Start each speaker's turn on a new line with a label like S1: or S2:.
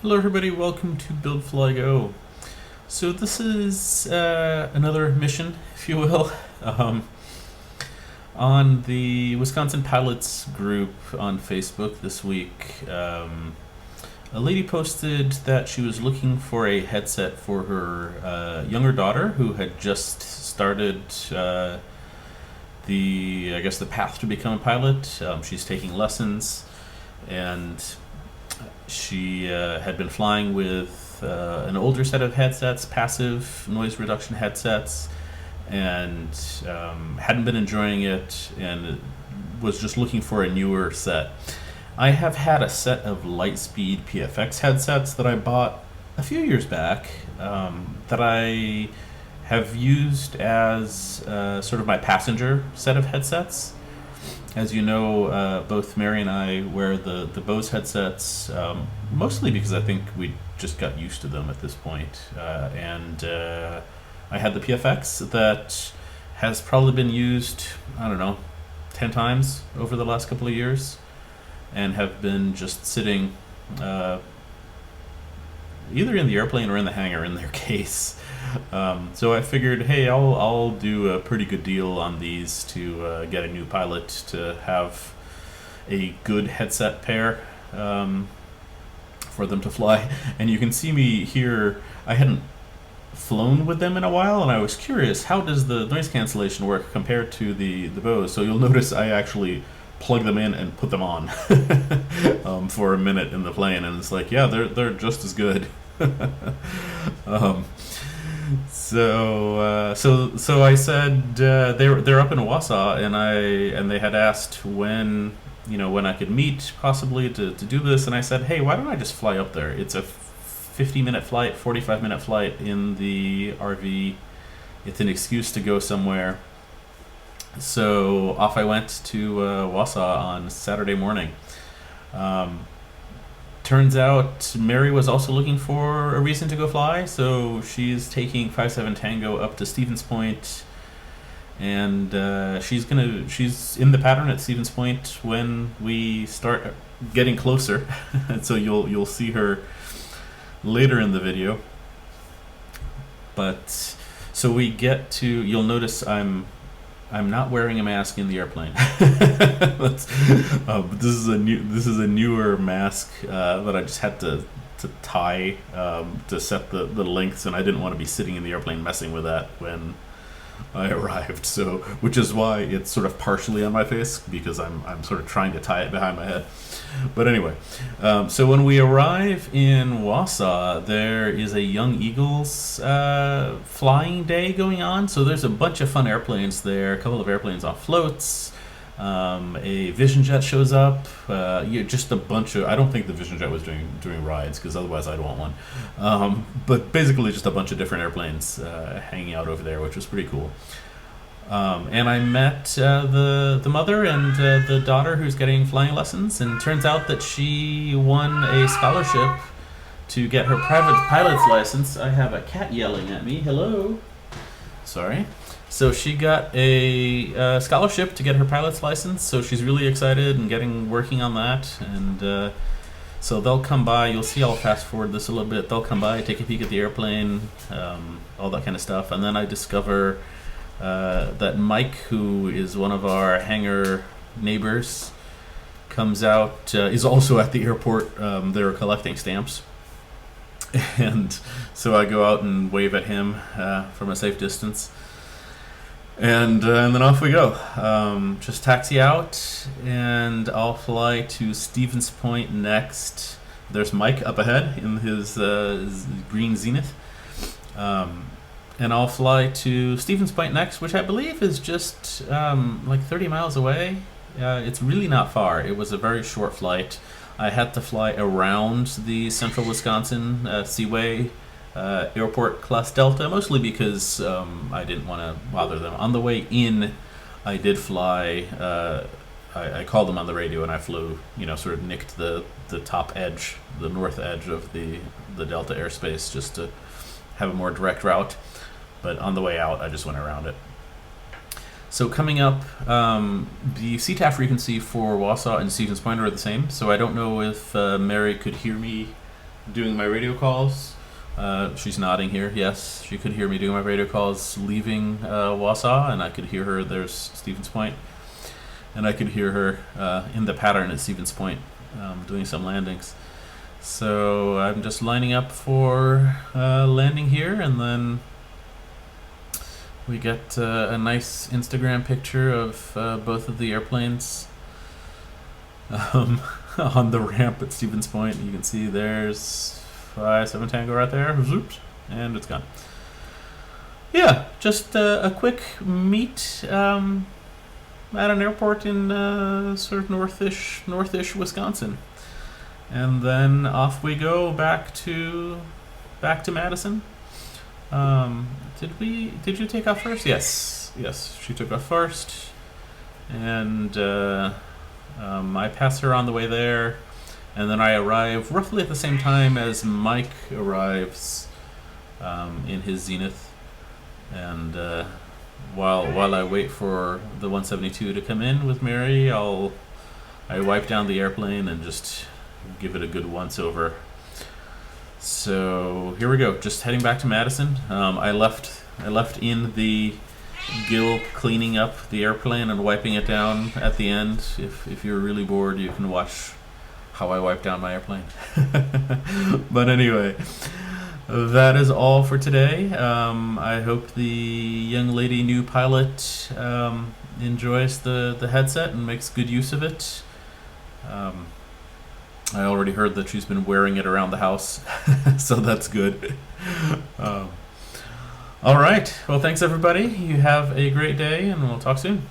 S1: Hello, everybody. Welcome to Build Fly Go. So this is another mission, if you will, um, on the Wisconsin Pilots group on Facebook this week. A lady posted that she was looking for a headset for her younger daughter, who had just started the path to become a pilot. She's taking lessons, and she had been flying with an older set of headsets, passive noise reduction headsets, and hadn't been enjoying it and was just looking for a newer set. I have had a set of Lightspeed PFX headsets that I bought a few years back that I have used as sort of my passenger set of headsets. As you know, both Mary and I wear the Bose headsets, mostly because I think we just got used to them at this point. And I had the PFX that has probably been used, I don't know, 10 times over the last couple of years, and have been just sitting either in the airplane or in the hangar in their case. So I figured, hey, I'll do a pretty good deal on these to get a new pilot to have a good headset pair for them to fly. And you can see me here. I hadn't flown with them in a while, and I was curious, how does the noise cancellation work compared to the Bose? So you'll notice I actually plug them in and put them on for a minute in the plane, and it's like, yeah, they're just as good. So I said they're up in Wausau, and they had asked when I could meet possibly to do this, and I said, hey, why don't I just fly up there? It's a 50-minute flight, 45-minute flight in the RV. It's an excuse to go somewhere. So off I went to Wausau on Saturday morning. Turns out Mary was also looking for a reason to go fly, so she's taking 57 Tango up to Stevens Point, and she's in the pattern at Stevens Point when we start getting closer. And so you'll see her later in the video. But so we get to, you'll notice I'm not wearing a mask in the airplane. This is a newer mask that I just had to tie to set the lengths, and I didn't want to be sitting in the airplane messing with that when I arrived. So, which is why it's sort of partially on my face, because I'm sort of trying to tie it behind my head. But anyway, so when we arrive in Wausau, there is a Young Eagles flying day going on. So there's a bunch of fun airplanes there, a couple of airplanes on floats. A Vision Jet shows up. Just a bunch of. I don't think the Vision Jet was doing rides, because otherwise I'd want one. But basically, just a bunch of different airplanes hanging out over there, which was pretty cool. And I met the mother and the daughter who's getting flying lessons, and turns out that she won a scholarship to get her private pilot's license. I have a cat yelling at me. Hello. Sorry. So she got a scholarship to get her pilot's license, so she's really excited and working on that. And so they'll come by. You'll see, I'll fast forward this a little bit. They'll come by, take a peek at the airplane, all that kind of stuff. And then I discover that Mike, who is one of our hangar neighbors, comes out, is also at the airport. They were collecting stamps. And so I go out and wave at him from a safe distance. And then off we go. Just taxi out, and I'll fly to Stevens Point next. There's Mike up ahead in his green Zenith. And I'll fly to Stevens Point next, which I believe is just like 30 miles away. It's really not far. It was a very short flight. I had to fly around the central Wisconsin Seaway Airport Class Delta, mostly because I didn't want to bother them. On the way in, I did fly. I called them on the radio, and I flew, sort of nicked the top edge, the north edge of the Delta airspace, just to have a more direct route. But on the way out, I just went around it. So coming up, the CTAF frequency for Wausau and Stevens Point are the same, so I don't know if Mary could hear me doing my radio calls. She's nodding here. Yes, she could hear me doing my radio calls leaving Wausau, and I could hear her. There's Stevens Point, and I could hear her in the pattern at Stevens Point doing some landings. So I'm just lining up for landing here, and then we get a nice Instagram picture of both of the airplanes on the ramp at Stevens Point. You can see there's 57 Tango right there. Zoops, and it's gone. Yeah, just a quick meet at an airport in sort of northish Wisconsin, and then off we go back to Madison. Did you take off first? Yes, she took off first, and I pass her on the way there, and then I arrive roughly at the same time as Mike arrives in his Zenith, and while I wait for the 172 to come in with Mary, I wipe down the airplane and just give it a good once over. So here we go. Just heading back to Madison. I left in the Gil cleaning up the airplane and wiping it down at the end. If you're really bored, you can watch how I wipe down my airplane. But anyway, that is all for today. I hope the young lady new pilot enjoys the headset and makes good use of it. I already heard that she's been wearing it around the house, so that's good. All right. Well, thanks everybody. You have a great day, and we'll talk soon.